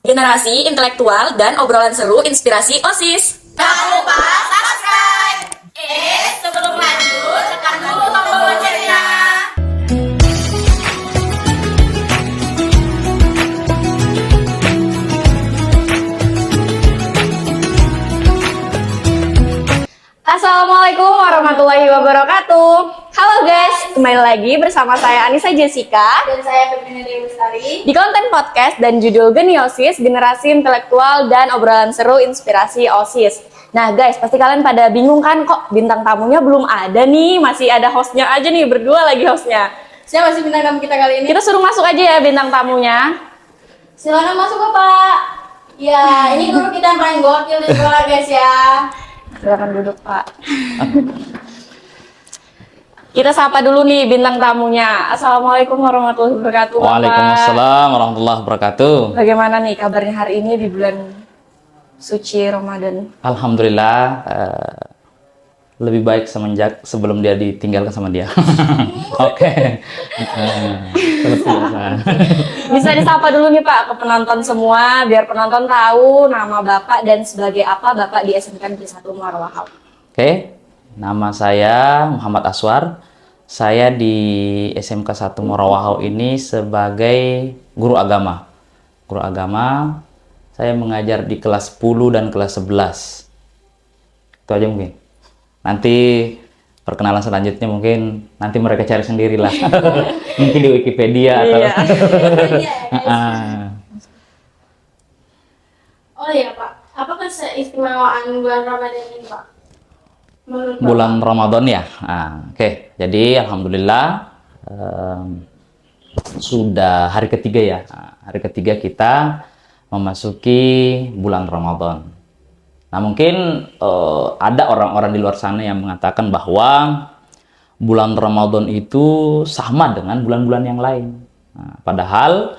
Generasi intelektual dan obrolan seru inspirasi OSIS. Jangan lupa subscribe. Sebelum lanjut, tekan dulu tombol loncengnya. Assalamualaikum warahmatullahi wabarakatuh. Halo guys, kembali lagi bersama saya Anissa Jessica Dan saya Febriana Dewi Lestari. di konten podcast dan judul Geniosis, Generasi Intelektual dan Obrolan Seru Inspirasi OSIS. Nah guys, pasti kalian pada bingung kan, kok bintang tamunya belum ada nih, masih ada hostnya aja nih, berdua lagi hostnya. Siapa sih bintang tamu kita kali ini? Kita suruh masuk aja ya bintang tamunya. Silakan masuk Bapak. Ya, ini guru kita yang paling gokil di sekolah guys ya. Silakan duduk Pak. Kita sapa dulu nih bintang tamunya. Assalamualaikum warahmatullahi wabarakatuh. Bapak. Waalaikumsalam warahmatullahi wabarakatuh. Bagaimana nih kabarnya hari ini di bulan suci Ramadan? Alhamdulillah lebih baik semenjak sebelum dia ditinggalkan sama dia. Oke. Seperti biasa. Bisa disapa dulu nih Pak ke penonton semua biar penonton tahu nama Bapak dan sebagai apa Bapak di SMK Negeri 1 Muara Wahab. Oke. Nama saya Muhammad Aswar. Saya di SMK 1 Muara Wahab ini sebagai guru agama. Guru agama. Saya mengajar di kelas 10 dan kelas 11. Itu aja mungkin. Nanti perkenalan selanjutnya mungkin nanti mereka cari sendirilah. Mungkin di Wikipedia atau Oh iya Pak, apa keistimewaan bulan Ramadan ini Pak? Menurut Bapak? bulan Ramadan ya. Oke. Jadi alhamdulillah sudah hari ketiga ya. Hari ketiga kita memasuki bulan Ramadan. Nah mungkin ada orang-orang di luar sana yang mengatakan bahwa bulan Ramadan itu sama dengan bulan-bulan yang lain. Nah, padahal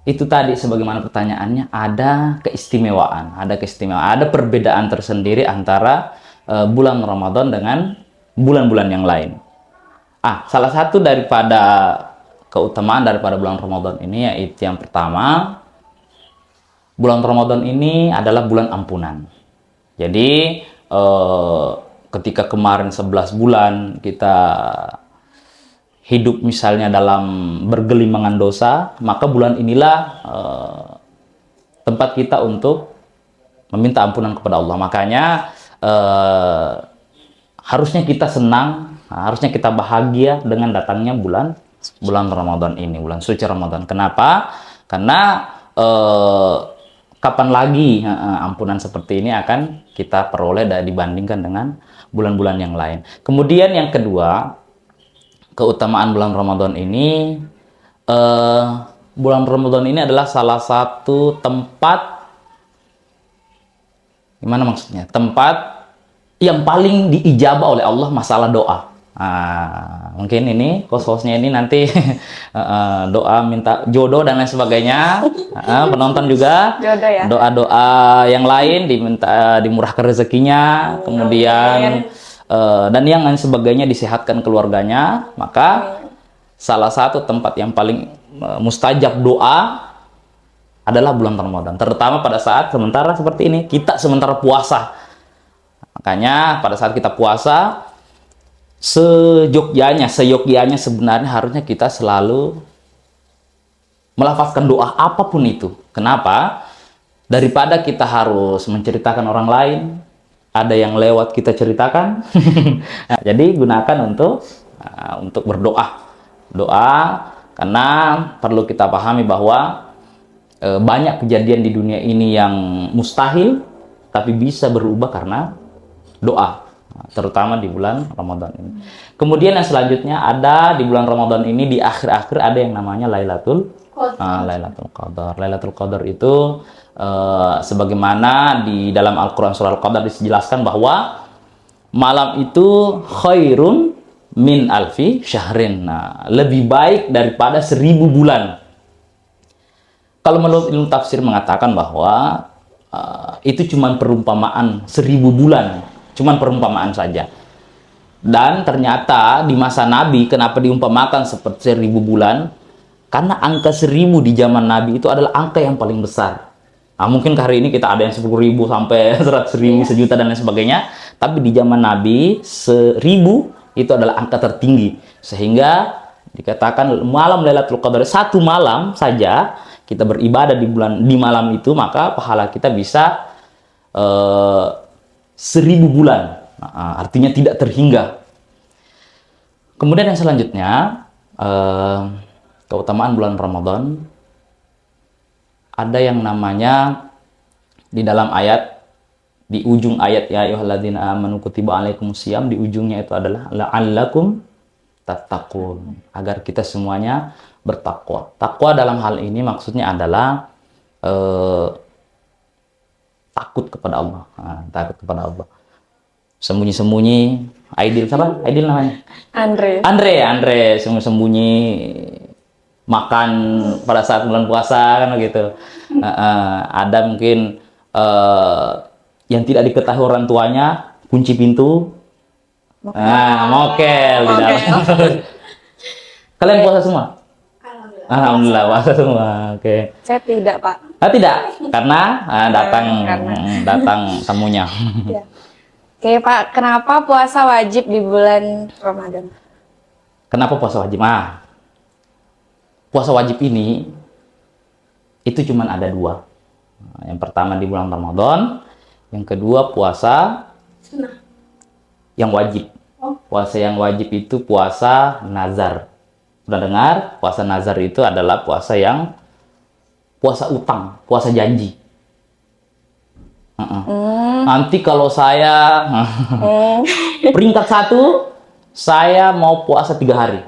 itu tadi sebagaimana pertanyaannya ada keistimewaan, ada perbedaan tersendiri antara bulan Ramadan dengan bulan-bulan yang lain. Salah satu daripada keutamaan daripada bulan Ramadan ini yaitu yang pertama, bulan Ramadan ini adalah bulan ampunan. Jadi ketika kemarin 11 bulan kita hidup misalnya dalam bergelimangan dosa, maka bulan inilah tempat kita untuk meminta ampunan kepada Allah. Makanya harusnya kita senang, harusnya kita bahagia dengan datangnya bulan Ramadan ini, bulan suci Ramadan. Kenapa? Karena kapan lagi ampunan seperti ini akan kita peroleh dibandingkan dengan bulan-bulan yang lain. Kemudian yang kedua, keutamaan bulan Ramadan ini, bulan Ramadan ini adalah salah satu tempat, gimana maksudnya? Tempat yang paling diijabah oleh Allah masalah doa. Mungkin ini host-hostnya ini nanti doa minta jodoh dan lain sebagainya. Penonton juga Jodoh ya. doa-doa yang lain diminta dimurahkan rezekinya, kemudian dan yang lain sebagainya, disehatkan keluarganya. Maka salah satu tempat yang paling mustajab doa adalah bulan Ramadan, terutama pada saat sementara seperti ini, kita sementara puasa. Makanya pada saat kita puasa, seyogyanya sebenarnya harusnya kita selalu melafazkan doa apapun itu. Kenapa? Daripada kita harus menceritakan orang lain, ada yang lewat kita ceritakan. Nah, jadi gunakan untuk berdoa. Doa, karena perlu kita pahami bahwa banyak kejadian di dunia ini yang mustahil tapi bisa berubah karena doa. Terutama di bulan Ramadan ini. Kemudian yang selanjutnya ada di bulan Ramadan ini, di akhir-akhir ada yang namanya Lailatul Qadar. Lailatul Qadar itu sebagaimana di dalam Al-Quran surah Al-Qadar dijelaskan bahwa malam itu khairun min alfi syahrin. Lebih baik daripada 1000 bulan. Kalau menurut ilmu tafsir mengatakan bahwa itu cuma perumpamaan 1000 bulan. Cuman perumpamaan saja. Dan ternyata di masa Nabi, kenapa diumpamakan seperti 1000 bulan? Karena angka 1000 di zaman Nabi itu adalah angka yang paling besar. Nah, mungkin hari ini kita ada yang 10.000 sampai 100.000, sejuta dan lain sebagainya. Tapi di zaman Nabi 1000 itu adalah angka tertinggi. Sehingga dikatakan malam Lailatul Qadar, satu malam saja kita beribadah di malam itu, maka pahala kita bisa 1000 bulan. Nah, artinya tidak terhingga. Kemudian yang selanjutnya, keutamaan bulan Ramadan. Ada yang namanya di dalam ayat, di ujung ayat ya ayyuhalladzina amanu kutiba alaikumusiyam, di ujungnya itu adalah la'allakum tattaqun, agar kita semuanya bertakwa. Takwa dalam hal ini maksudnya adalah takut kepada Allah. Nah, takut kepada Allah. Sembunyi-sembunyi. Aidil siapa? Aidil namanya? Andre sembunyi-sembunyi makan pada saat bulan puasa kan gitu. Ada mungkin yang tidak diketahui orang tuanya, kunci pintu, mokel di dalam. Kalian puasa semua? Alhamdulillah puasa semua. Oke. Saya tidak, Pak. Tidak, karena datang tamunya. Ya. Oke, Pak, kenapa puasa wajib di bulan Ramadan? Kenapa puasa wajib? Puasa wajib ini itu cuma ada dua. Yang pertama di bulan Ramadan, yang kedua puasa yang wajib. Puasa yang wajib itu puasa nazar. Sudah dengar? Puasa nazar itu adalah puasa utang, puasa janji. Nanti kalau saya peringkat 1, saya mau puasa 3 hari.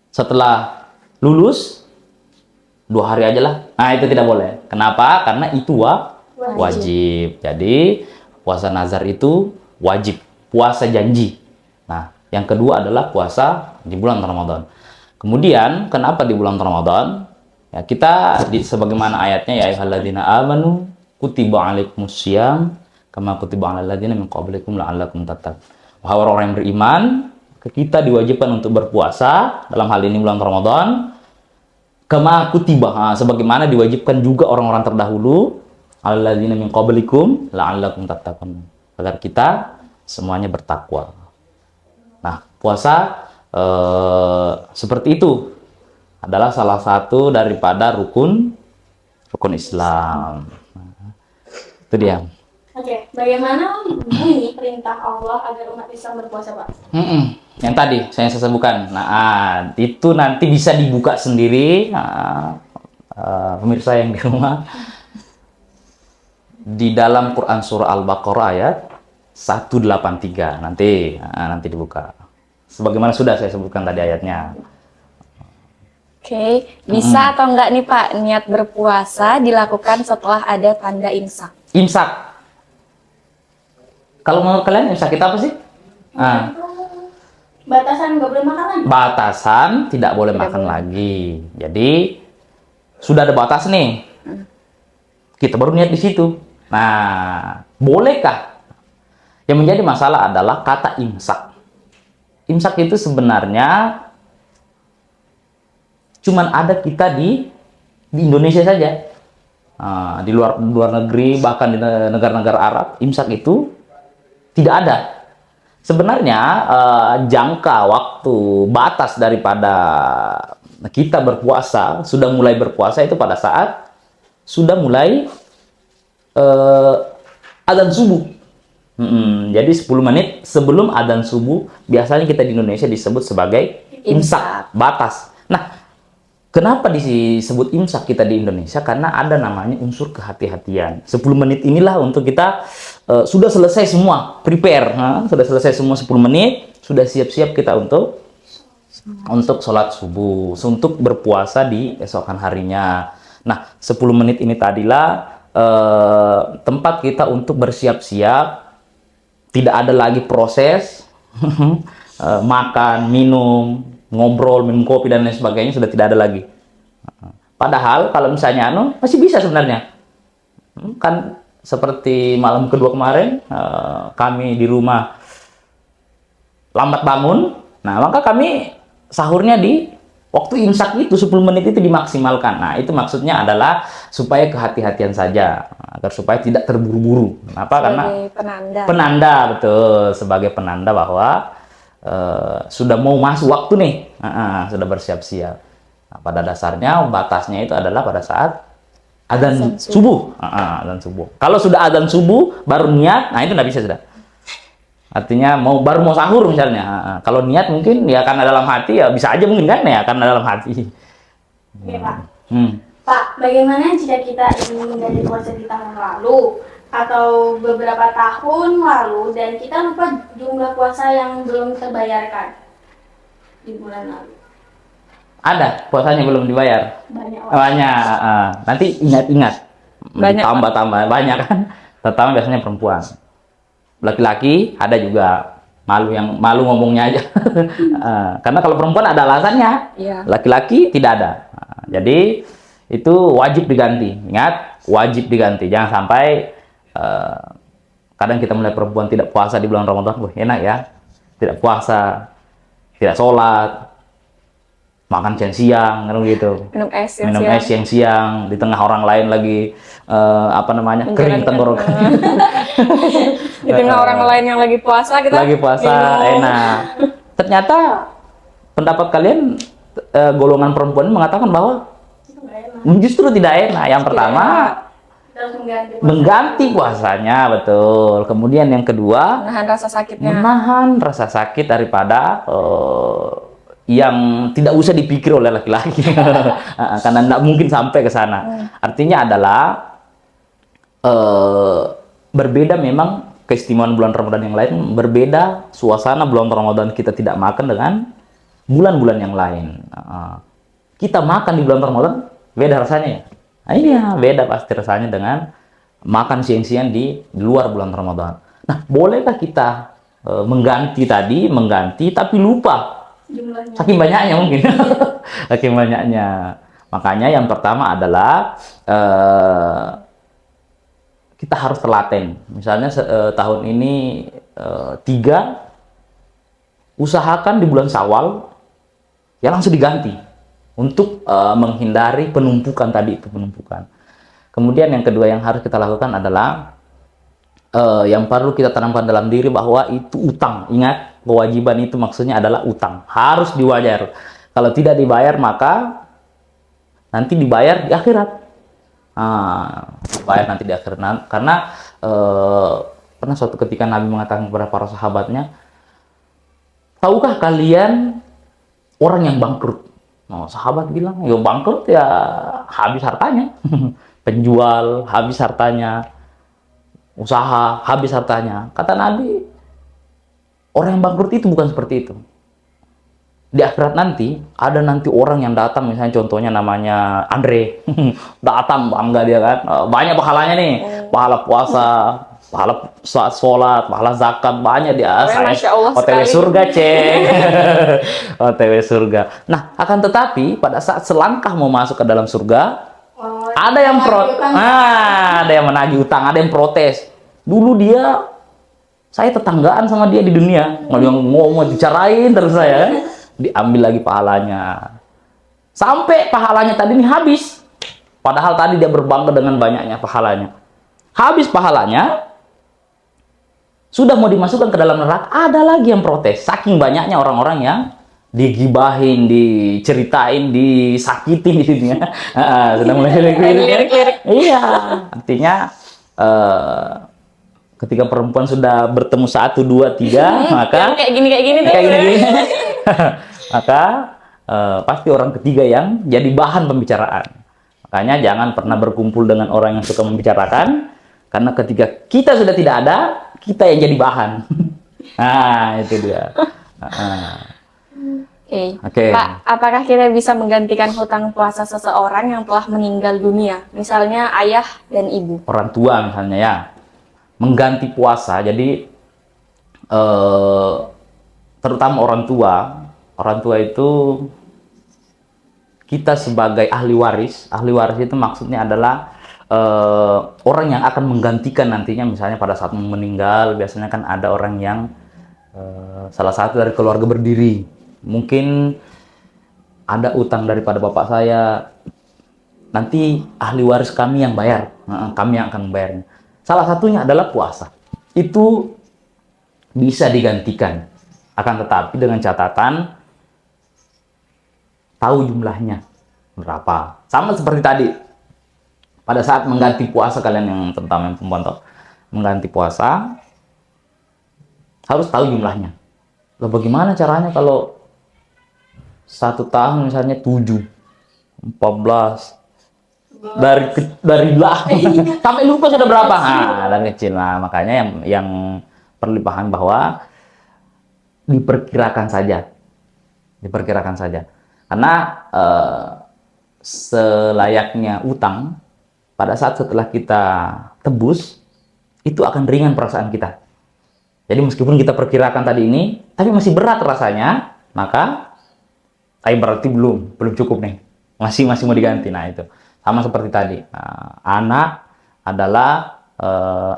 Setelah lulus 2 hari aja lah. Nah, itu tidak boleh. Kenapa? Karena itu wajib. Jadi puasa nazar itu wajib, puasa janji. Nah, yang kedua adalah puasa di bulan Ramadan. Kemudian kenapa di bulan Ramadan? Ya, kita sebagaimana ayatnya ya ayyuhalladzina amanu kutiba alaikumusiyam kama kutiba alal ladzina min qablikum la'allakum tattaqun. Wahai orang-orang yang beriman, kita diwajibkan untuk berpuasa dalam hal ini bulan Ramadan kama kutiba, sebagaimana diwajibkan juga orang-orang terdahulu alal ladzina min qablikum la'allakum tattaqun, agar kita semuanya bertakwa. Nah, puasa seperti itu adalah salah satu daripada rukun Islam. Itu dia. Oke, bagaimana bunyi perintah Allah agar umat Islam berpuasa, Pak? Yang tadi saya sebutkan. Nah, itu nanti bisa dibuka sendiri, pemirsa yang di rumah. Di dalam Quran surah Al-Baqarah ayat 183 nanti dibuka. Sebagaimana sudah saya sebutkan tadi ayatnya. Oke, bisa atau enggak nih Pak, niat berpuasa dilakukan setelah ada tanda imsak? Imsak. Kalau menurut kalian imsak kita apa sih? Batasan nggak boleh makan lagi. Batasan tidak boleh makan lagi. Jadi sudah ada batas nih. Kita baru niat di situ. Nah, bolehkah? Yang menjadi masalah adalah kata imsak. Imsak itu sebenarnya cuman ada kita di Indonesia saja. Di luar negeri, bahkan di negara-negara Arab, imsak itu tidak ada. Sebenarnya jangka waktu batas daripada kita berpuasa, sudah mulai berpuasa itu pada saat sudah mulai adzan subuh. Jadi 10 menit sebelum adzan subuh, biasanya kita di Indonesia disebut sebagai imsak, batas. Nah, kenapa disebut imsak kita di Indonesia? Karena ada namanya unsur kehati-hatian. 10 menit inilah untuk kita sudah selesai semua, prepare. Sudah selesai semua 10 menit, sudah siap-siap kita untuk sholat subuh, untuk berpuasa di esokan harinya. Nah, 10 menit ini tadilah tempat kita untuk bersiap-siap. Tidak ada lagi proses makan, minum, ngobrol, minum kopi dan lain sebagainya, sudah tidak ada lagi. Padahal kalau misalnya masih bisa sebenarnya. Kan seperti malam kedua kemarin kami di rumah lambat bangun. Nah, maka kami sahurnya di Waktu imsak itu 10 menit itu dimaksimalkan. Nah, itu maksudnya adalah supaya kehati-hatian saja, agar supaya tidak terburu-buru. Kenapa? Karena Sebagai penanda. penanda, betul, sebagai penanda bahwa sudah mau masuk waktu nih, sudah bersiap-siap. Nah, pada dasarnya batasnya itu adalah pada saat adzan subuh. Adzan subuh. Kalau sudah adzan subuh baru niat, nah itu nggak bisa sudah. Artinya baru mau sahur misalnya. Kalau niat mungkin ya karena dalam hati ya bisa aja mungkin kan ya karena dalam hati. Oke, Pak. Pak, bagaimana jika kita ingin mengganti puasa di tahun lalu atau beberapa tahun lalu dan kita lupa jumlah puasa yang belum terbayarkan di bulan lalu? Ada puasanya belum dibayar. Banyak orang. Banyak. Nanti ingat-ingat. Banyak, Tambah-tambah banyak kan. Terutama biasanya perempuan. Laki-laki ada juga malu ngomongnya aja. Karena kalau perempuan ada alasannya. Iya. Laki-laki tidak ada. Jadi itu wajib diganti. Ingat, wajib diganti. Jangan sampai kadang kita melihat perempuan tidak puasa di bulan Ramadan, wah enak ya. Tidak puasa, tidak sholat, makan siang-siang, kan gitu. Minum es Minum es siang-siang di tengah orang lain lagi kering tenggorokan. Di tengah orang lain yang lagi puasa kita Lagi puasa minum. enak. Ternyata pendapat kalian golongan perempuan mengatakan bahwa Itu nggak enak. justru tidak enak. Yang pertama Kita harus mengganti puasa. mengganti puasanya, betul. Kemudian yang kedua Menahan rasa sakitnya. menahan rasa sakit daripada yang tidak usah dipikir oleh laki-laki. Karena tidak mungkin sampai ke sana. Artinya adalah berbeda memang keistimewaan bulan Ramadan yang lain, berbeda suasana bulan Ramadan kita tidak makan dengan bulan-bulan yang lain. Kita makan di bulan Ramadan beda rasanya ya. Nah, iya, beda pasti rasanya dengan makan siang-siang di luar bulan Ramadan. Nah, bolehkah kita mengganti tapi lupa Jumlahnya. saking banyaknya mungkin. Saking banyaknya. Makanya yang pertama adalah kita harus telaten. Misalnya tahun ini 3, usahakan di bulan Syawal ya langsung diganti untuk menghindari penumpukan tadi itu penumpukan. Kemudian yang kedua yang harus kita lakukan adalah yang perlu kita tanamkan dalam diri bahwa itu utang. Ingat, kewajiban itu maksudnya adalah utang. Harus dibayar. Kalau tidak dibayar maka nanti dibayar di akhirat. Dibayar nanti di akhirat. Karena pernah suatu ketika Nabi mengatakan kepada para sahabatnya, tahukah kalian orang yang bangkrut? Sahabat bilang, ya bangkrut ya habis hartanya. Penjual habis hartanya. Usaha habis hartanya. Kata Nabi, orang yang bangkrut itu bukan seperti itu. Di akhirat nanti ada nanti orang yang datang, misalnya contohnya namanya Andre, datang bangga dia kan, banyak pahalanya nih, pahala puasa, pahala sholat, pahala zakat, banyak dia. Masya Allah OTW sekali. surga cek. OTW surga. Nah, akan tetapi pada saat selangkah mau masuk ke dalam surga, ada yang ada yang menagih utang, ada yang protes. Dulu saya tetanggaan sama dia di dunia, ngomong dicarain terus saya, diambil lagi pahalanya. Sampai pahalanya tadi ini habis. Padahal tadi dia berbangga dengan banyaknya pahalanya. Habis pahalanya, sudah mau dimasukkan ke dalam neraka, ada lagi yang protes. Saking banyaknya orang-orang yang digibahin, diceritain, disakitin di dunia. Sudah mulai lirik-lirik. Iya, artinya ketika perempuan sudah bertemu 1, 2, 3, maka kayak gini tuh. maka pasti orang ketiga yang jadi bahan pembicaraan. Makanya jangan pernah berkumpul dengan orang yang suka membicarakan, karena ketika kita sudah tidak ada, kita yang jadi bahan. Nah, itu dia. Oke. Pak, apakah kita bisa menggantikan hutang puasa seseorang yang telah meninggal dunia? Misalnya ayah dan ibu. Orang tua misalnya ya. Mengganti puasa, jadi terutama orang tua itu kita sebagai ahli waris itu maksudnya adalah orang yang akan menggantikan nantinya, misalnya pada saat meninggal biasanya kan ada orang yang salah satu dari keluarga berdiri, mungkin ada utang daripada bapak saya, nanti ahli waris kami yang bayar. Kami yang akan membayarnya. Salah satunya adalah puasa. Itu bisa digantikan. Akan tetapi dengan catatan tahu jumlahnya berapa. Sama seperti tadi. Pada saat mengganti puasa, kalian yang terutama yang perempuan tahu, mengganti puasa harus tahu jumlahnya. Loh, bagaimana caranya kalau 1 tahun misalnya 7, 14, dari lah sampai lupa sudah berapa. Nah, dari kecil. Nah, makanya yang perlu dipahami bahwa diperkirakan saja. Karena selayaknya utang, pada saat setelah kita tebus, itu akan ringan perasaan kita. Jadi meskipun kita perkirakan tadi ini, tapi masih berat rasanya, maka berarti belum cukup nih. Masih mau diganti. Nah, itu. Sama seperti tadi. Nah, anak adalah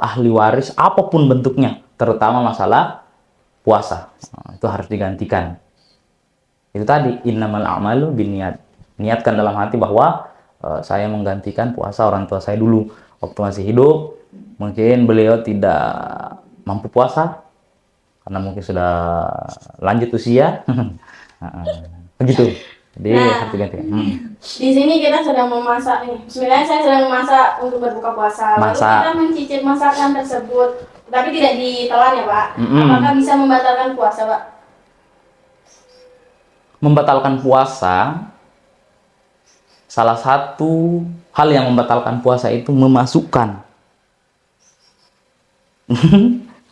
ahli waris apapun bentuknya, terutama masalah puasa. Nah, itu harus digantikan. Itu tadi, innamal a'malu binniyat. Niatkan dalam hati bahwa saya menggantikan puasa orang tua saya dulu waktu masih hidup. Mungkin beliau tidak mampu puasa karena mungkin sudah lanjut usia. Begitu. Jadi harus digantikan. Di sini kita sedang memasak nih. Sebenarnya saya sedang memasak untuk berbuka puasa. Lalu kita mencicip masakan tersebut, tapi tidak ditelan ya Pak. Apakah bisa membatalkan puasa Pak? Membatalkan puasa, Salah satu hal yang membatalkan puasa itu memasukkan.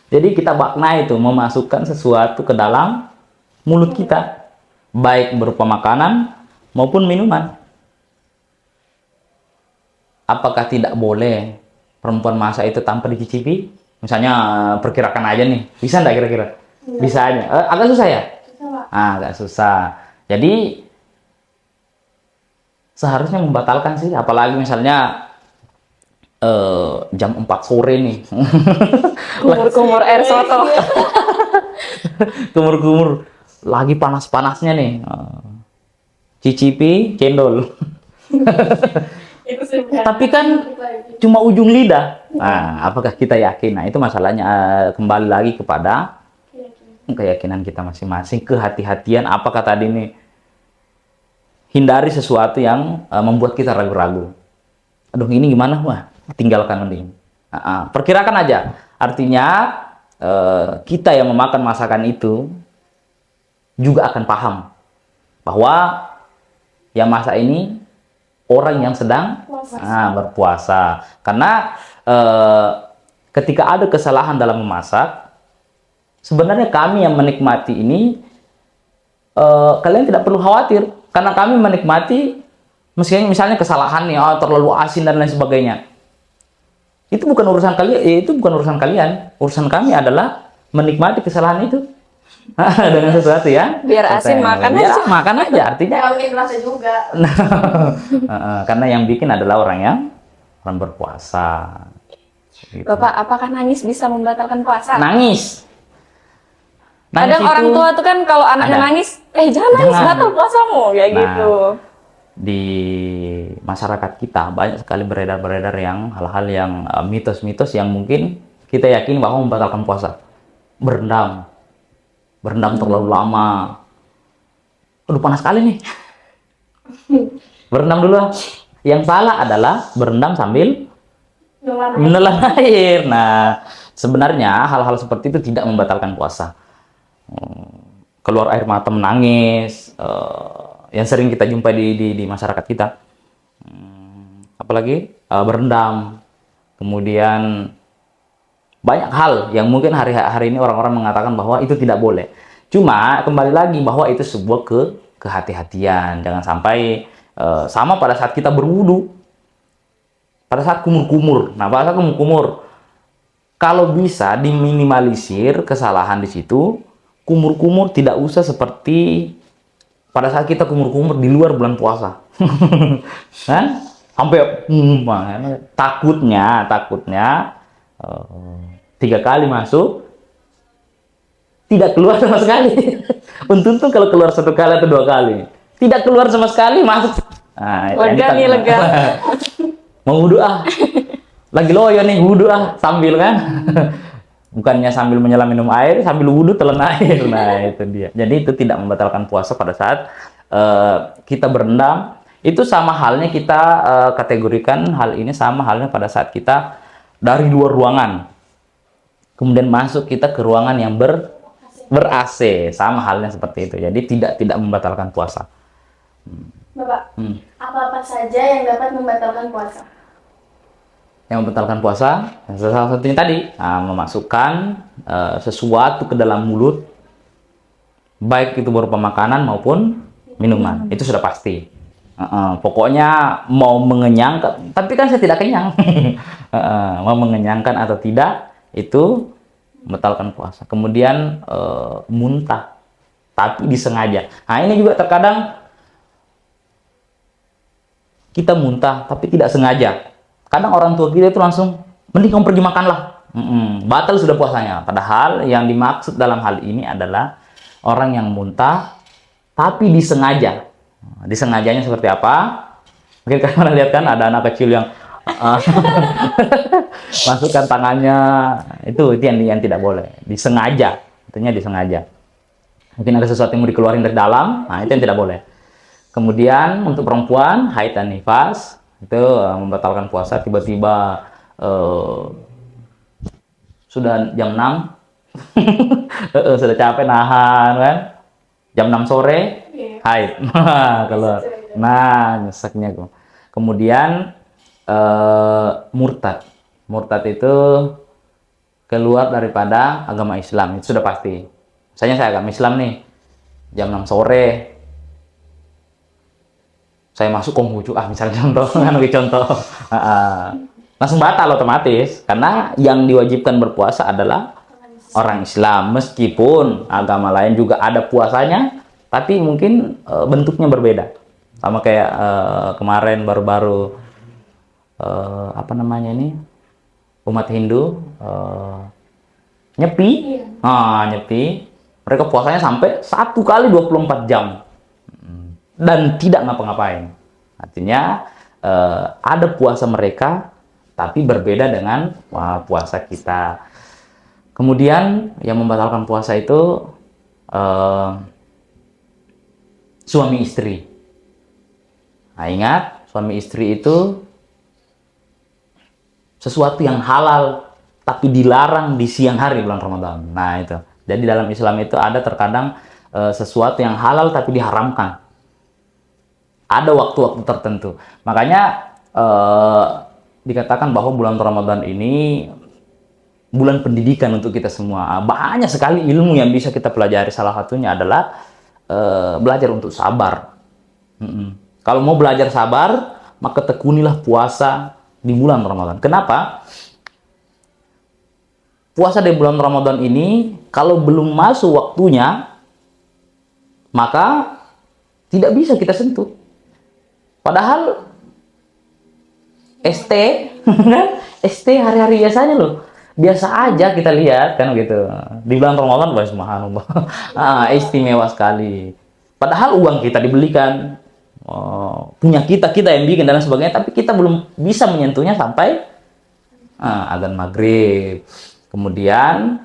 Jadi kita makna itu memasukkan sesuatu ke dalam mulut kita, baik berupa makanan maupun minuman. Apakah tidak boleh perempuan masak itu tanpa dicicipi? Misalnya perkirakan aja nih, bisa enggak kira-kira? Bisa aja. Agak susah ya? Agak susah. Jadi seharusnya membatalkan sih, apalagi misalnya jam 4 sore nih. Kumur-kumur air soto. Kumur-kumur lagi panas-panasnya nih. Cicipi cendol. Tapi kan cuma ujung lidah. Nah, apakah kita yakin? Nah, itu masalahnya. Kembali lagi kepada keyakinan kita masing-masing, kehati-hatian. Apakah tadi ini hindari sesuatu yang membuat kita ragu-ragu. Aduh, ini gimana? Wah, tinggalkan mending. Perkirakan aja. Artinya kita yang memakan masakan itu juga akan paham bahwa yang masak ini orang yang sedang berpuasa. Karena ketika ada kesalahan dalam memasak, sebenarnya kami yang menikmati ini, kalian tidak perlu khawatir. Karena kami menikmati, misalnya kesalahan nih, terlalu asin dan lain sebagainya. Itu bukan urusan kalian. Urusan kami adalah menikmati kesalahan itu dengan sesuatu ya. Biar asin makan aja. Makan aja, artinya. Mungkin rasa juga. Karena yang bikin adalah orang berpuasa. Gitu. Bapak, apakah nangis bisa membatalkan puasa? Nangis Kadang orang tua tuh kan kalau anaknya nangis, jangan nangis, batal puasamu, kayak gitu. Di masyarakat kita banyak sekali beredar yang hal-hal yang mitos-mitos yang mungkin kita yakin bahwa membatalkan puasa. Berendam terlalu lama. Aduh, panas sekali nih. Berendam dulu. Yang salah adalah berendam sambil menelan air. Nah, sebenarnya hal-hal seperti itu tidak membatalkan puasa. Keluar air mata menangis, yang sering kita jumpai di masyarakat kita. Apalagi berendam, kemudian banyak hal yang mungkin hari ini orang-orang mengatakan bahwa itu tidak boleh. Cuma kembali lagi bahwa itu sebuah kehati-hatian. Jangan sampai sama pada saat kita berwudu, pada saat kumur-kumur. Nah, pada saat kumur-kumur, kalau bisa diminimalisir kesalahan di situ. Kumur-kumur tidak usah seperti pada saat kita kumur-kumur di luar bulan puasa. Kan? Sampai takutnya 3 kali masuk tidak keluar sama sekali. Untung kalau keluar 1 kali atau 2 kali. tidak keluar sama sekali, masuk. Nah, Lega nih, lega. Mau wudhu ah. Lagi loyo nih, wudhu ah, sambil kan. Bukannya sambil menyelam minum air, sambil wudhu telan air. Nah, itu dia. Jadi itu tidak membatalkan puasa pada saat kita berendam. Itu sama halnya kita kategorikan hal ini sama halnya pada saat kita dari luar ruangan. Kemudian masuk kita ke ruangan yang ber-AC. Sama halnya seperti itu. Jadi tidak membatalkan puasa. Bapak, apa-apa saja yang dapat membatalkan puasa? Yang membatalkan puasa, salah satunya tadi, memasukkan sesuatu ke dalam mulut, baik itu berupa makanan maupun minuman. Itu sudah pasti. Pokoknya mau mengenyangkan, tapi kan saya tidak kenyang. Mau mengenyangkan atau tidak, itu membatalkan puasa. Kemudian muntah, tapi disengaja. Nah, ini juga terkadang kita muntah, tapi tidak sengaja. Kadang orang tua kita itu langsung, mending kamu pergi makanlah. Batal sudah puasanya. Padahal yang dimaksud dalam hal ini adalah orang yang muntah, tapi disengaja. Disengajanya seperti apa? Mungkin kalian pernah lihat kan, ada anak kecil yang masukkan tangannya, itu yang tidak boleh. Disengaja, artinya disengaja. Mungkin ada sesuatu yang mau dikeluarin dari dalam, nah itu yang tidak boleh. Kemudian untuk perempuan, haid dan nifas, itu membatalkan puasa. Tiba-tiba sudah jam 6 sudah capek nahan kan, jam 6 sore haid. Kalau nyeseknya kok. Kemudian murtad itu keluar daripada agama Islam, itu sudah pasti. Misalnya saya agama Islam nih, jam 6 sore saya masuk Konghucu, misalnya contoh, langsung batal otomatis, karena yang diwajibkan berpuasa adalah orang Islam, meskipun agama lain juga ada puasanya, tapi mungkin bentuknya berbeda, sama kayak kemarin baru-baru umat Hindu nyepi, nyepi, mereka puasanya sampai 1 kali 24 jam. Dan tidak ngapa-ngapain. Artinya ada puasa mereka, tapi berbeda dengan puasa kita. Kemudian yang membatalkan puasa itu suami istri. Nah, ingat, suami istri itu sesuatu yang halal, tapi dilarang di siang hari bulan Ramadan. Nah itu. Jadi dalam Islam itu ada terkadang sesuatu yang halal tapi diharamkan. Ada waktu-waktu tertentu. Makanya dikatakan bahwa bulan Ramadan ini bulan pendidikan untuk kita semua. Banyak sekali ilmu yang bisa kita pelajari. Salah satunya adalah belajar untuk sabar. Kalau mau belajar sabar, maka tekunilah puasa di bulan Ramadan. Kenapa? Puasa di bulan Ramadan ini, kalau belum masuk waktunya, maka tidak bisa kita sentuh. Padahal ST ST hari-hari biasanya loh, biasa aja kita lihat kan gitu. Di bulan Ramadan, subhanallah, istimewa sekali. Padahal uang kita dibelikan, punya kita yang bikin dan sebagainya, tapi kita belum bisa menyentuhnya sampai azan maghrib. Kemudian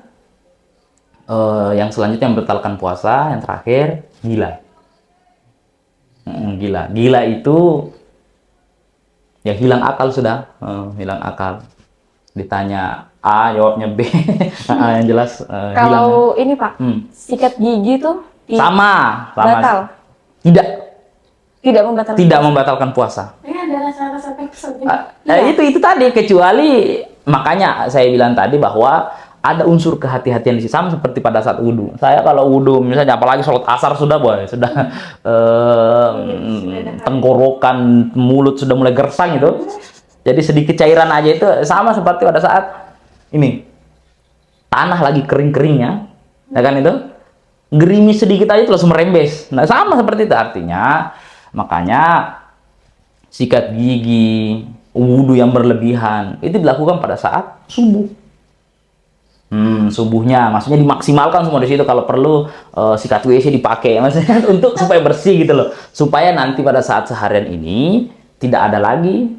yang selanjutnya membatalkan puasa, yang terakhir gila. Gila itu ya hilang akal sudah, hilang akal. Ditanya A, jawabnya B. Yang jelas Kalau ini Pak, sikat gigi tuh sama. batal? Tidak membatalkan puasa. Ini ada rasa-rasa tekstur. Itu tadi, kecuali makanya saya bilang tadi bahwa ada unsur kehati-hatian di situ, sama seperti pada saat wudhu. Saya kalau wudhu misalnya, apalagi sholat asar sudah tenggorokan, mulut sudah mulai gersang itu. Jadi sedikit cairan aja itu sama seperti pada saat ini tanah lagi kering-keringnya, ya kan itu gerimis sedikit aja itu langsung merembes. Nah sama seperti itu, artinya makanya sikat gigi, wudhu yang berlebihan itu dilakukan pada saat subuh. Subuhnya, maksudnya dimaksimalkan semua di situ. Kalau perlu sikat WC dipakai, maksudnya untuk supaya bersih gitu loh, supaya nanti pada saat seharian ini tidak ada lagi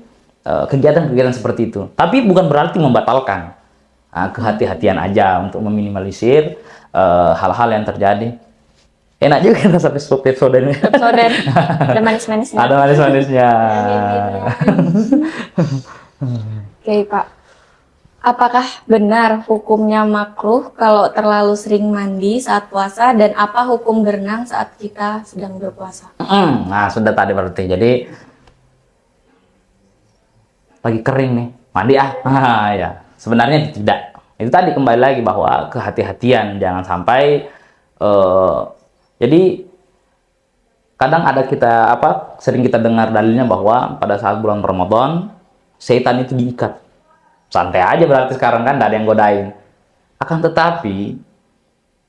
kegiatan-kegiatan seperti itu. Tapi bukan berarti membatalkan. Kehati-hatian aja untuk meminimalisir hal-hal yang terjadi. Enak juga rasa Pepsodent. Pepsodent. Ada manis-manisnya. Ada manis-manisnya. Oke, Pak. Apakah benar hukumnya makruh kalau terlalu sering mandi saat puasa, dan apa hukum berenang saat kita sedang berpuasa? Nah, sudah tadi berarti. Jadi lagi kering nih, mandi ya. Sebenarnya tidak. Itu tadi kembali lagi bahwa kehati-hatian, jangan sampai jadi kadang ada sering kita dengar dalilnya bahwa pada saat bulan Ramadan setan itu diikat. Santai aja berarti sekarang kan, tidak ada yang godain. Akan tetapi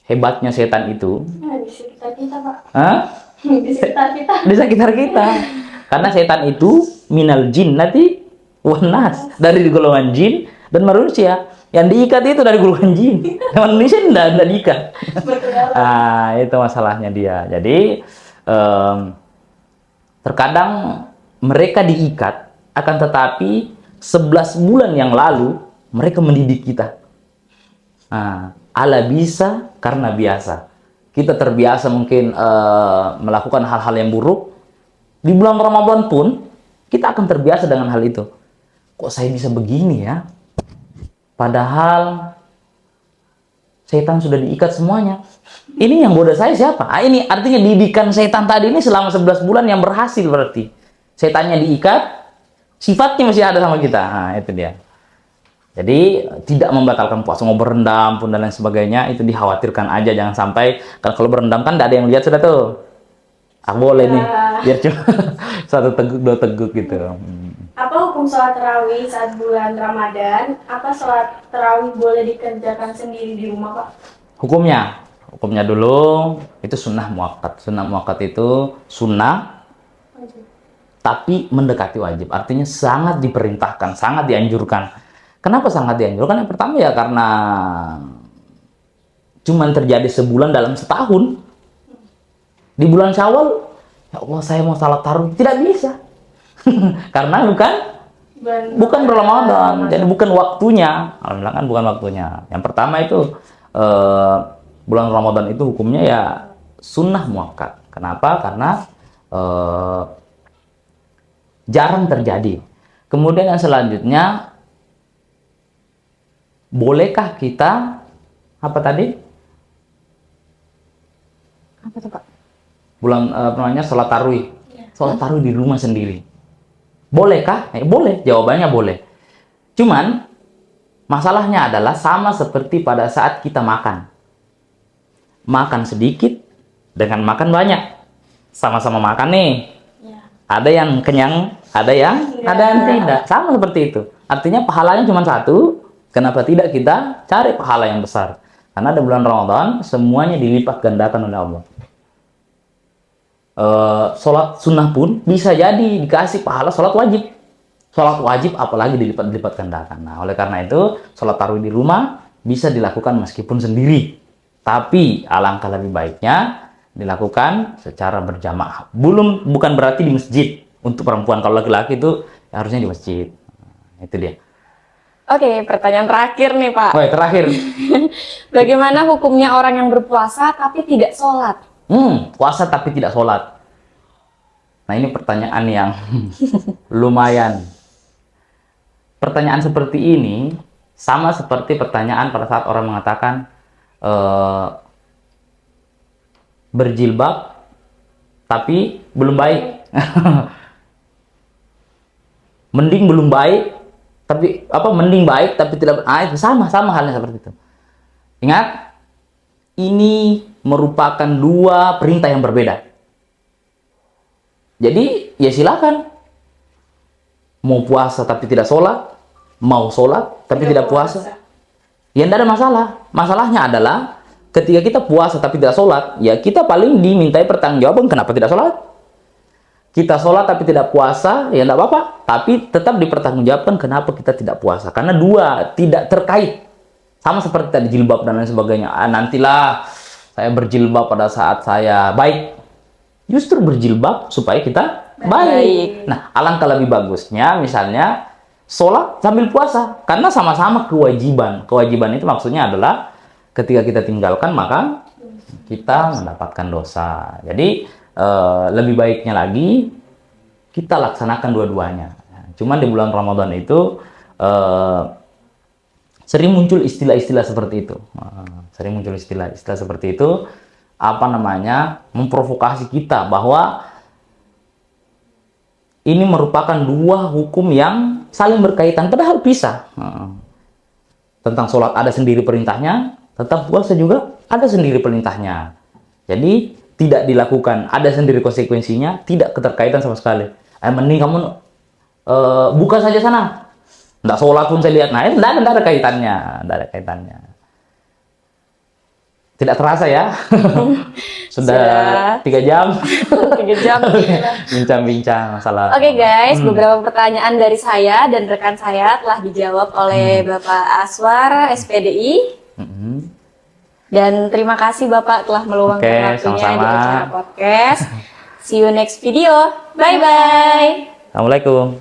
hebatnya setan itu di sekitar kita, Pak. Hah? Di sekitar kita. Di sekitar kita. Karena setan itu minal jinnati wan nas, dari golongan jin dan manusia. Yang diikat itu dari golongan jin. Manusia tidak diikat. Itu masalahnya dia. Jadi terkadang mereka diikat, akan tetapi 11 bulan yang lalu mereka mendidik kita. Ala bisa karena biasa. Kita terbiasa mungkin melakukan hal-hal yang buruk. Di bulan Ramadan pun kita akan terbiasa dengan hal itu. Kok saya bisa begini ya? Padahal setan sudah diikat semuanya. Ini yang goda saya siapa? Ini artinya didikan setan tadi ini selama 11 bulan yang berhasil berarti. Setannya diikat, sifatnya masih ada sama kita. Itu dia. Jadi tidak membatalkan puasa, mau berendam pun dan lain sebagainya, itu dikhawatirkan aja, jangan sampai. Kan kalau berendam kan tidak ada yang lihat sudah tuh. Boleh nih, biar cuma 1 teguk 2 teguk gitu. Apa hukum sholat tarawih saat bulan Ramadan? Apa sholat tarawih boleh dikerjakan sendiri di rumah, Pak? Hukumnya dulu itu sunnah muakkad. Sunnah muakkad itu sunnah tapi mendekati wajib. Artinya sangat diperintahkan, sangat dianjurkan. Kenapa sangat dianjurkan? Yang pertama ya karena cuman terjadi sebulan dalam setahun. Di bulan Syawal, ya Allah saya mau salat tarawih, tidak bisa. Karena bukan Ramadan, jadi bukan waktunya. Alhamdulillah kan bukan waktunya. Yang pertama itu bulan Ramadan itu hukumnya ya sunnah muakkad. Kenapa? Karena jarang terjadi. Kemudian yang selanjutnya, bolehkah kita apa tadi? Apa tuh, Pak? Sholat tarawih. Sholat tarawih di rumah sendiri. Bolehkah? Boleh. Jawabannya boleh. Cuman masalahnya adalah sama seperti pada saat kita makan. Makan sedikit dengan makan banyak. Sama-sama makan nih. Ada yang kenyang, ada yang tidak. Sama seperti itu. Artinya pahalanya cuma satu. Kenapa tidak kita cari pahala yang besar? Karena di bulan Ramadan semuanya dilipat gandakan oleh Allah. Sholat sunnah pun bisa jadi dikasih pahala sholat wajib. Sholat wajib apalagi dilipat gandakan. Nah, oleh karena itu sholat tarawih di rumah bisa dilakukan meskipun sendiri. Tapi alangkah lebih baiknya dilakukan secara berjamaah. Bukan berarti di masjid. Untuk perempuan, kalau laki-laki itu harusnya di masjid. Nah, itu dia. Oke, pertanyaan terakhir nih, Pak. Terakhir. Bagaimana hukumnya orang yang berpuasa tapi tidak sholat? Puasa tapi tidak sholat. Nah, ini pertanyaan yang lumayan. Pertanyaan seperti ini sama seperti pertanyaan pada saat orang mengatakan berjilbab tapi belum baik. Mending belum baik, tapi mending baik tapi tidak. Itu sama halnya seperti itu. Ingat, ini merupakan 2 perintah yang berbeda. Jadi ya silakan. Mau puasa tapi tidak sholat, mau sholat tapi tidak puasa. Ya tidak ada masalah. Masalahnya adalah ketika kita puasa tapi tidak sholat, ya kita paling dimintai pertanggungjawaban kenapa tidak sholat. Kita sholat tapi tidak puasa, ya tidak apa-apa. Tapi tetap dipertanggungjawabkan kenapa kita tidak puasa. Karena 2 tidak terkait. Sama seperti tadi jilbab dan lain sebagainya. Nantilah saya berjilbab pada saat saya baik. Justru berjilbab supaya kita baik. Nah, alangkah lebih bagusnya misalnya sholat sambil puasa. Karena sama-sama kewajiban. Kewajiban itu maksudnya adalah ketika kita tinggalkan maka kita mendapatkan dosa. Jadi lebih baiknya lagi kita laksanakan dua-duanya. Cuman di bulan Ramadan itu sering muncul istilah-istilah seperti itu. Sering muncul istilah-istilah seperti itu, apa namanya, memprovokasi kita bahwa ini merupakan dua hukum yang saling berkaitan, padahal pisah. Tentang sholat ada sendiri perintahnya, tentang puasa juga ada sendiri perintahnya. Jadi tidak dilakukan, ada sendiri konsekuensinya, tidak keterkaitan sama sekali. Mending kamu buka saja sana. Nggak sholat pun saya lihat, nah itu nggak ada kaitannya, nggak ada kaitannya. Tidak terasa ya, sudah 3 jam, 3 jam. bincang-bincang masalah. Oke guys, beberapa pertanyaan dari saya dan rekan saya telah dijawab oleh Bapak Aswar, SPDI. Dan terima kasih Bapak telah meluangkan waktunya sama-sama. di acara podcast. See you next video. Bye-bye. Assalamualaikum.